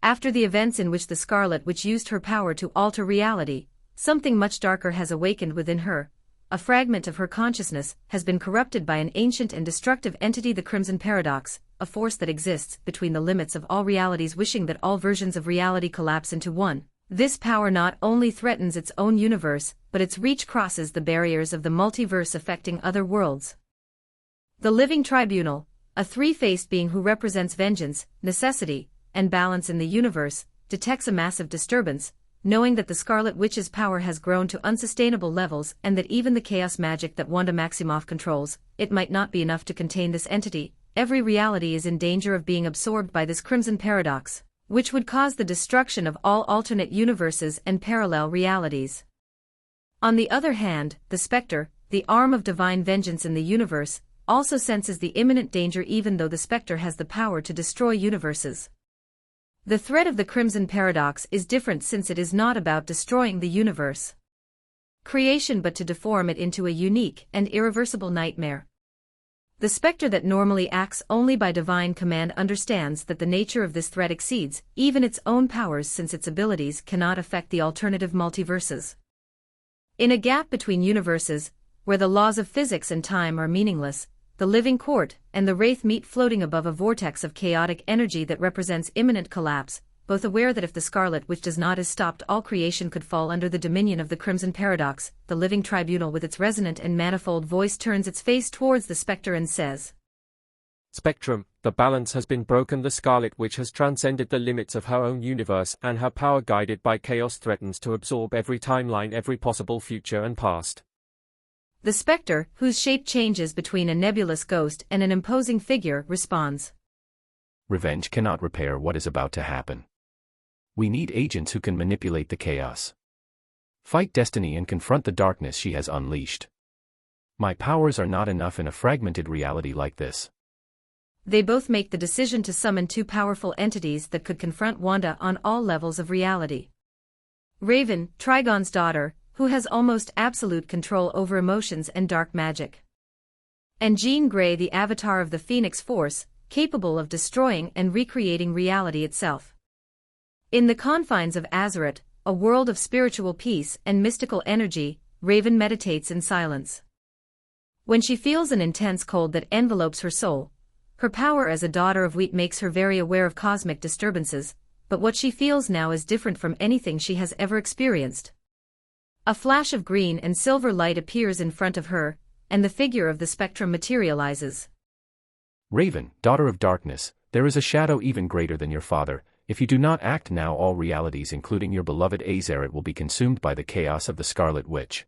After the events in which the Scarlet Witch used her power to alter reality, something much darker has awakened within her. A fragment of her consciousness has been corrupted by an ancient and destructive entity, the Crimson Paradox, a force that exists between the limits of all realities, wishing that all versions of reality collapse into one. This power not only threatens its own universe, but its reach crosses the barriers of the multiverse, affecting other worlds. The Living Tribunal, a three-faced being who represents vengeance, necessity, and balance in the universe, detects a massive disturbance, knowing that the Scarlet Witch's power has grown to unsustainable levels and that even the chaos magic that Wanda Maximoff controls, it might not be enough to contain this entity. Every reality is in danger of being absorbed by this Crimson Paradox, which would cause the destruction of all alternate universes and parallel realities. On the other hand, the Spectre, the arm of divine vengeance in the universe, also senses the imminent danger, even though the Spectre has the power to destroy universes. The threat of the Crimson Paradox is different, since it is not about destroying the universe creation but to deform it into a unique and irreversible nightmare. The Spectre, that normally acts only by divine command, understands that the nature of this threat exceeds even its own powers, since its abilities cannot affect the alternative multiverses. In a gap between universes, where the laws of physics and time are meaningless, the Living Court and the Wraith meet, floating above a vortex of chaotic energy that represents imminent collapse, both aware that if the Scarlet Witch does not is stopped, all creation could fall under the dominion of the Crimson Paradox. The Living Tribunal, with its resonant and manifold voice, turns its face towards the Spectre and says, "Spectrum, the balance has been broken. The Scarlet Witch has transcended the limits of her own universe, and her power, guided by chaos, threatens to absorb every timeline, every possible future and past." The Spectre, whose shape changes between a nebulous ghost and an imposing figure, responds, "Revenge cannot repair what is about to happen. We need agents who can manipulate the chaos, fight destiny, and confront the darkness she has unleashed. My powers are not enough in a fragmented reality like this." They both make the decision to summon two powerful entities that could confront Wanda on all levels of reality. Raven, Trigon's daughter, who has almost absolute control over emotions and dark magic. And Jean Grey, the avatar of the Phoenix Force, capable of destroying and recreating reality itself. In the confines of Azeroth, a world of spiritual peace and mystical energy, Raven meditates in silence. When she feels an intense cold that envelopes her soul, her power as a daughter of wheat makes her very aware of cosmic disturbances, but what she feels now is different from anything she has ever experienced. A flash of green and silver light appears in front of her, and the figure of the Spectrum materializes. "Raven, daughter of darkness, there is a shadow even greater than your father. If you do not act now, all realities, including your beloved Azeroth, will be consumed by the chaos of the Scarlet Witch."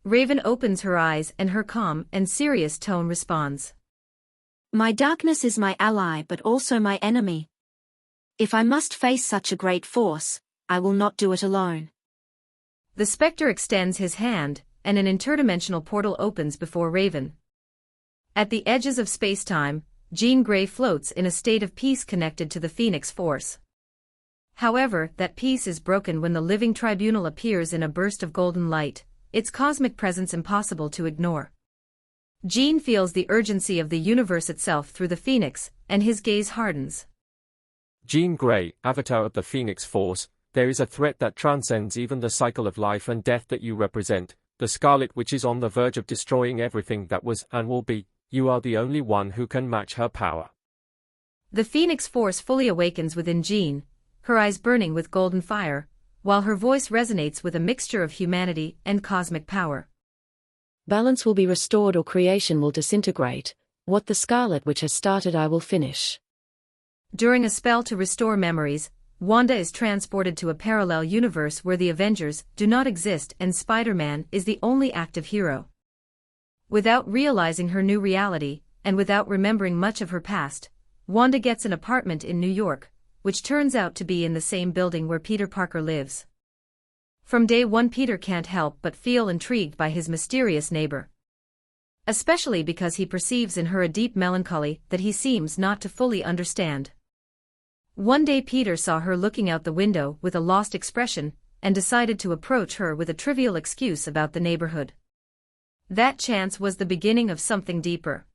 Raven opens her eyes, and her calm and serious tone responds, "My darkness is my ally but also my enemy. If I must face such a great force, I will not do it alone." The Spectre extends his hand, and an interdimensional portal opens before Raven. At the edges of space-time, Jean Grey floats in a state of peace connected to the Phoenix Force. However, that peace is broken when the Living Tribunal appears in a burst of golden light, its cosmic presence impossible to ignore. Jean feels the urgency of the universe itself through the Phoenix, and his gaze hardens. "Jean Grey, avatar of the Phoenix Force, there is a threat that transcends even the cycle of life and death that you represent. The Scarlet Witch is on the verge of destroying everything that was and will be. You are the only one who can match her power." The Phoenix Force fully awakens within Jean, her eyes burning with golden fire, while her voice resonates with a mixture of humanity and cosmic power. "Balance will be restored or creation will disintegrate. What the Scarlet Witch has started I will finish." During a spell to restore memories, Wanda is transported to a parallel universe where the Avengers do not exist and Spider-Man is the only active hero. Without realizing her new reality, and without remembering much of her past, Wanda gets an apartment in New York, which turns out to be in the same building where Peter Parker lives. From day one, Peter can't help but feel intrigued by his mysterious neighbor. Especially because he perceives in her a deep melancholy that he seems not to fully understand. One day Peter saw her looking out the window with a lost expression, and decided to approach her with a trivial excuse about the neighborhood. That chance was the beginning of something deeper.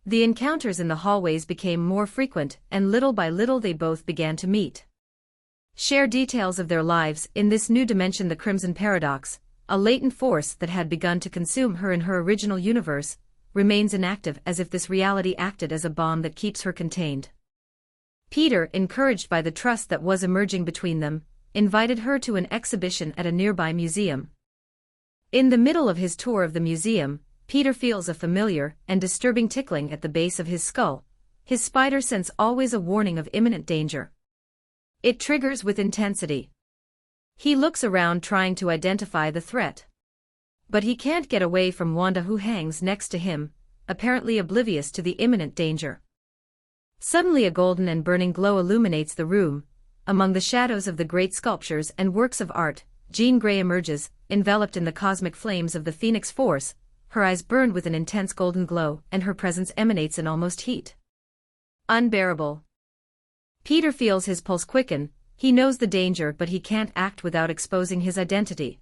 The encounters in the hallways became more frequent, and little by little they both began to meet. Share details of their lives in this new dimension. The Crimson Paradox, a latent force that had begun to consume her in her original universe, remains inactive, as if this reality acted as a bomb that keeps her contained. Peter, encouraged by the trust that was emerging between them, invited her to an exhibition at a nearby museum. In the middle of his tour of the museum, Peter feels a familiar and disturbing tickling at the base of his skull, his spider sense always a warning of imminent danger. It triggers with intensity. He looks around trying to identify the threat. But he can't get away from Wanda, who hangs next to him, apparently oblivious to the imminent danger. Suddenly a golden and burning glow illuminates the room. Among the shadows of the great sculptures and works of art, Jean Grey emerges, enveloped in the cosmic flames of the Phoenix Force. Her eyes burn with an intense golden glow, and her presence emanates an almost heat. Unbearable. Peter feels his pulse quicken. He knows the danger, but he can't act without exposing his identity.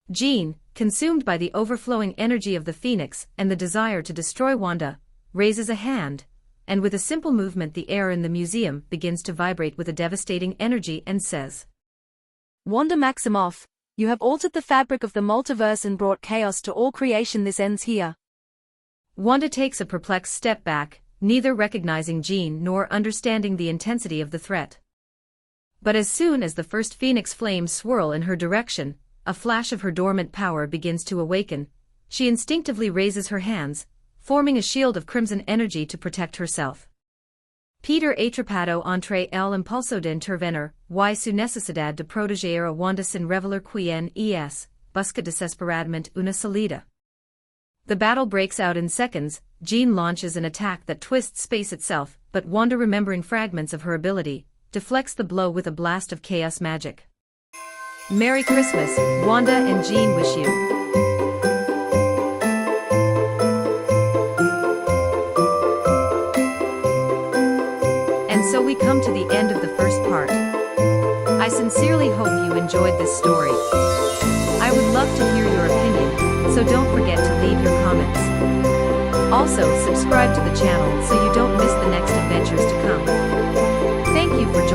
Jean, consumed by the overflowing energy of the Phoenix and the desire to destroy Wanda, raises a hand, and with a simple movement the air in the museum begins to vibrate with a devastating energy and says, "Wanda Maximoff, you have altered the fabric of the multiverse and brought chaos to all creation. This ends here." Wanda takes a perplexed step back, neither recognizing Jean nor understanding the intensity of the threat. But as soon as the first Phoenix flames swirl in her direction, a flash of her dormant power begins to awaken. She instinctively raises her hands, forming a shield of crimson energy to protect herself. Peter atrapado entre el impulso de intervenir, y su necesidad de proteger a Wanda sin revelar quien es, busca desesperadamente una salida. The battle breaks out in seconds. Jean launches an attack that twists space itself, but Wanda, remembering fragments of her ability, deflects the blow with a blast of chaos magic. Merry Christmas, Wanda and Jean wish you. And so we come to the end of the first part. I sincerely hope you enjoyed this story. I would love to hear your opinion, so don't forget to leave your comments. Also, subscribe to the channel so you don't miss the next adventures to come. Thank you for joining.